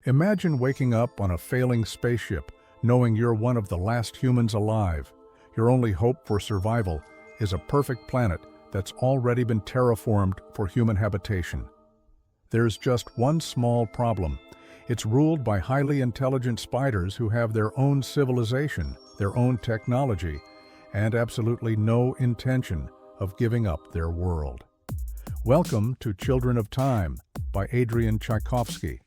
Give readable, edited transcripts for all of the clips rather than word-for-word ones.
Imagine waking up on a failing spaceship, knowing you're one of the last humans alive. Your only hope for survival is a perfect planet that's already been terraformed for human habitation. There's just one small problem. It's ruled by highly intelligent spiders who have their own civilization, their own technology, and absolutely no intention of giving up their world. Welcome to Children of Time by Adrian Tchaikovsky.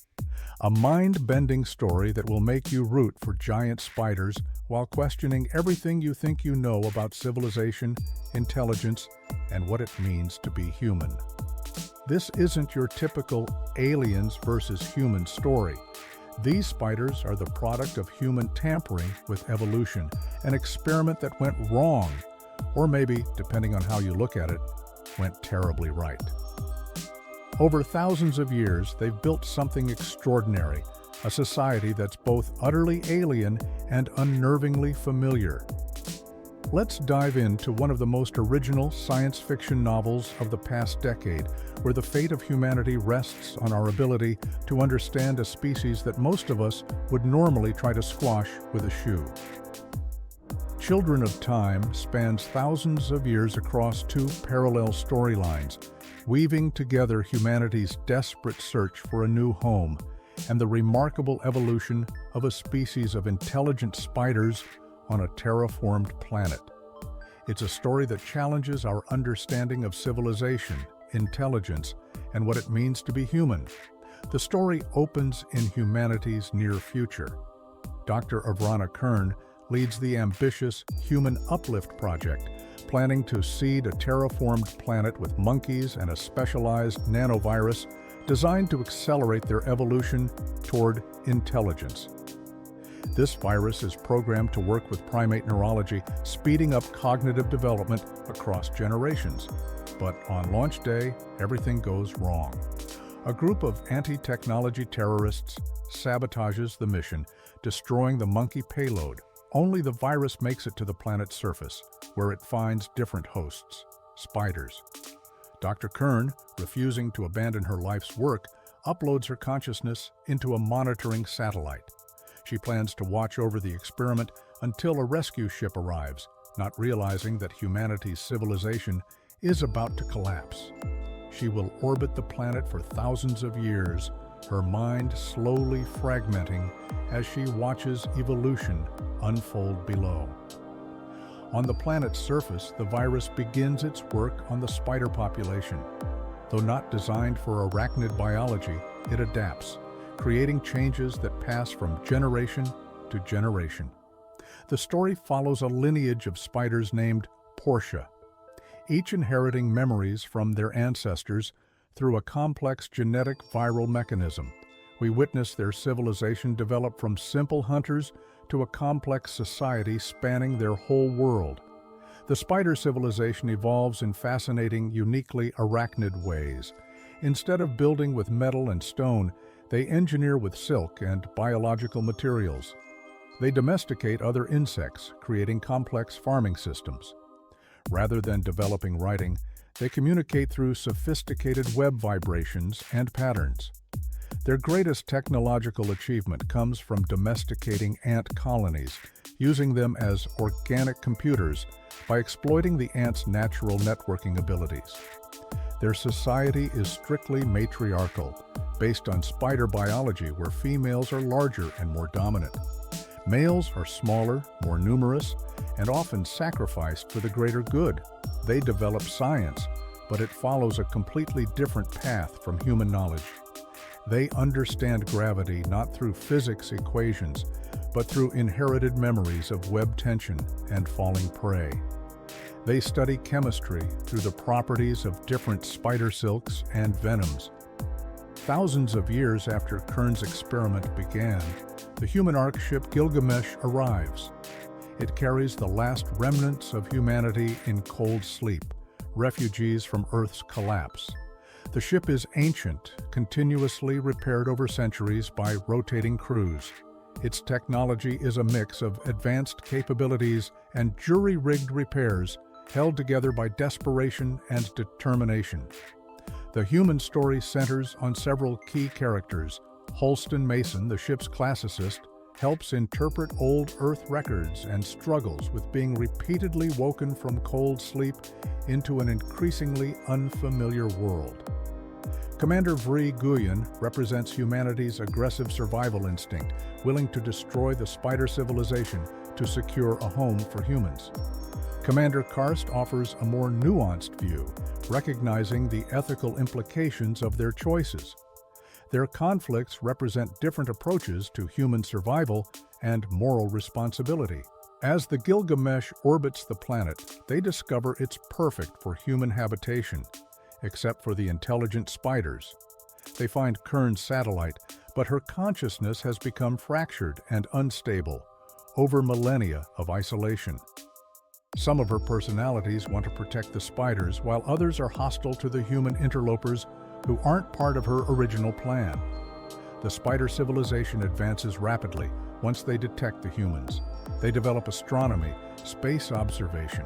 A mind-bending story that will make you root for giant spiders while questioning everything you think you know about civilization, intelligence, and what it means to be human. This isn't your typical aliens versus humans story. These spiders are the product of human tampering with evolution, an experiment that went wrong, or maybe, depending on how you look at it, went terribly right. Over thousands of years, they've built something extraordinary, a society that's both utterly alien and unnervingly familiar. Let's dive into one of the most original science fiction novels of the past decade, where the fate of humanity rests on our ability to understand a species that most of us would normally try to squash with a shoe. Children of Time spans thousands of years across two parallel storylines, weaving together humanity's desperate search for a new home and the remarkable evolution of a species of intelligent spiders on a terraformed planet. It's a story that challenges our understanding of civilization, intelligence, and what it means to be human. The story opens in humanity's near future. Dr. Avrana Kern leads the ambitious Human Uplift Project, planning to seed a terraformed planet with monkeys and a specialized nanovirus designed to accelerate their evolution toward intelligence. This virus is programmed to work with primate neurology, speeding up cognitive development across generations. But on launch day, everything goes wrong. A group of anti-technology terrorists sabotages the mission, destroying the monkey payload. Only the virus makes it to the planet's surface, where it finds different hosts, spiders. Dr. Kern, refusing to abandon her life's work, uploads her consciousness into a monitoring satellite. She plans to watch over the experiment until a rescue ship arrives, not realizing that humanity's civilization is about to collapse. She will orbit the planet for thousands of years, her mind slowly fragmenting as she watches evolution unfold below. On the planet's surface, the virus begins its work on the spider population. Though not designed for arachnid biology, it adapts, creating changes that pass from generation to generation. The story follows a lineage of spiders named Portia, each inheriting memories from their ancestors through a complex genetic viral mechanism. We witness their civilization develop from simple hunters to a complex society spanning their whole world. The spider civilization evolves in fascinating, uniquely arachnid ways. Instead of building with metal and stone, they engineer with silk and biological materials. They domesticate other insects, creating complex farming systems. Rather than developing writing, they communicate through sophisticated web vibrations and patterns. Their greatest technological achievement comes from domesticating ant colonies, using them as organic computers by exploiting the ants' natural networking abilities. Their society is strictly matriarchal, based on spider biology where females are larger and more dominant. Males are smaller, more numerous, and often sacrificed for the greater good. They develop science, but it follows a completely different path from human knowledge. They understand gravity not through physics equations, but through inherited memories of web tension and falling prey. They study chemistry through the properties of different spider silks and venoms. Thousands of years after Kern's experiment began, the human ark ship Gilgamesh arrives. It carries the last remnants of humanity in cold sleep, refugees from Earth's collapse. The ship is ancient, continuously repaired over centuries by rotating crews. Its technology is a mix of advanced capabilities and jury-rigged repairs held together by desperation and determination. The human story centers on several key characters: Holston Mason, the ship's classicist, helps interpret old Earth records and struggles with being repeatedly woken from cold sleep into an increasingly unfamiliar world. Commander Vri Guyen represents humanity's aggressive survival instinct, willing to destroy the spider civilization to secure a home for humans. Commander Karst offers a more nuanced view, recognizing the ethical implications of their choices. Their conflicts represent different approaches to human survival and moral responsibility. As the Gilgamesh orbits the planet, they discover it's perfect for human habitation, except for the intelligent spiders. They find Kern's satellite, but her consciousness has become fractured and unstable over millennia of isolation. Some of her personalities want to protect the spiders, while others are hostile to the human interlopers who aren't part of her original plan. The spider civilization advances rapidly once they detect the humans. They develop astronomy, space observation,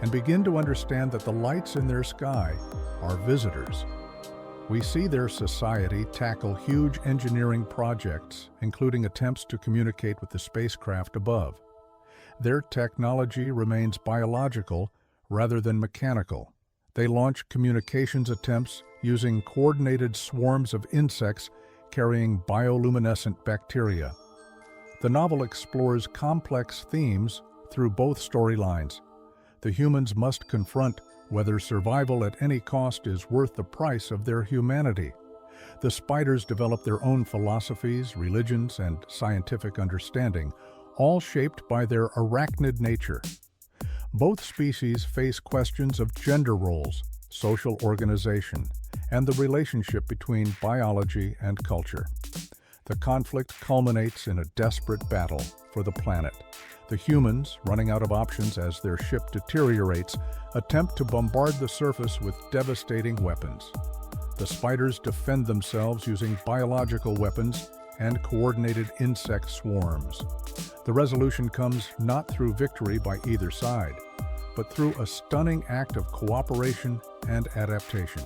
and begin to understand that the lights in their sky are visitors. We see their society tackle huge engineering projects, including attempts to communicate with the spacecraft above. Their technology remains biological rather than mechanical. They launch communications attempts using coordinated swarms of insects carrying bioluminescent bacteria. The novel explores complex themes through both storylines. The humans must confront whether survival at any cost is worth the price of their humanity. The spiders develop their own philosophies, religions, and scientific understanding, all shaped by their arachnid nature. Both species face questions of gender roles, social organization, and the relationship between biology and culture. The conflict culminates in a desperate battle for the planet. The humans, running out of options as their ship deteriorates, attempt to bombard the surface with devastating weapons. The spiders defend themselves using biological weapons and coordinated insect swarms. The resolution comes not through victory by either side, but through a stunning act of cooperation and adaptation.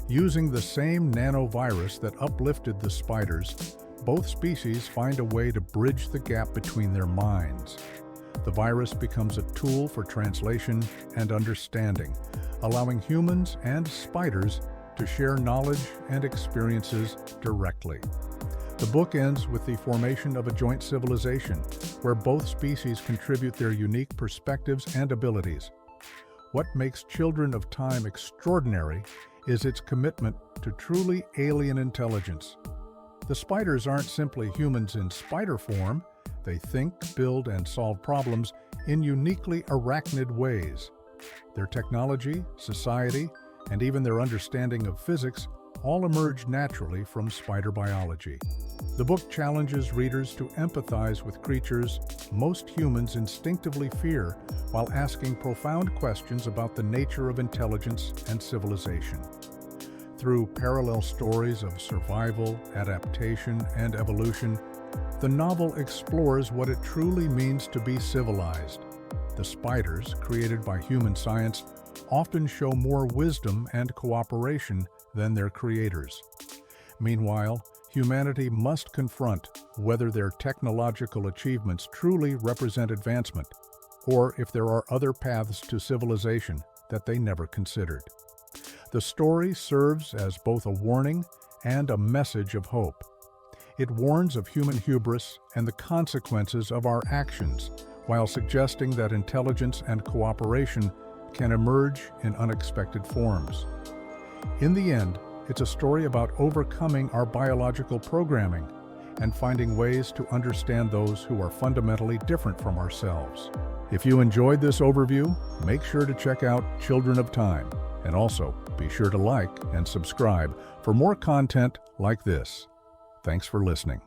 Using the same nanovirus that uplifted the spiders, both species find a way to bridge the gap between their minds. The virus becomes a tool for translation and understanding, allowing humans and spiders to share knowledge and experiences directly. The book ends with the formation of a joint civilization, where both species contribute their unique perspectives and abilities. What makes Children of Time extraordinary is its commitment to truly alien intelligence. The spiders aren't simply humans in spider form. They think, build, and solve problems in uniquely arachnid ways. Their technology, society, and even their understanding of physics all emerge naturally from spider biology. The book challenges readers to empathize with creatures most humans instinctively fear, while asking profound questions about the nature of intelligence and civilization. Through parallel stories of survival, adaptation, and evolution, the novel explores what it truly means to be civilized. The spiders, created by human science, often show more wisdom and cooperation than their creators. Meanwhile, humanity must confront whether their technological achievements truly represent advancement, or if there are other paths to civilization that they never considered. The story serves as both a warning and a message of hope. It warns of human hubris and the consequences of our actions, while suggesting that intelligence and cooperation can emerge in unexpected forms. In the end, it's a story about overcoming our biological programming and finding ways to understand those who are fundamentally different from ourselves. If you enjoyed this overview, make sure to check out Children of Time, and also be sure to like and subscribe for more content like this. Thanks for listening.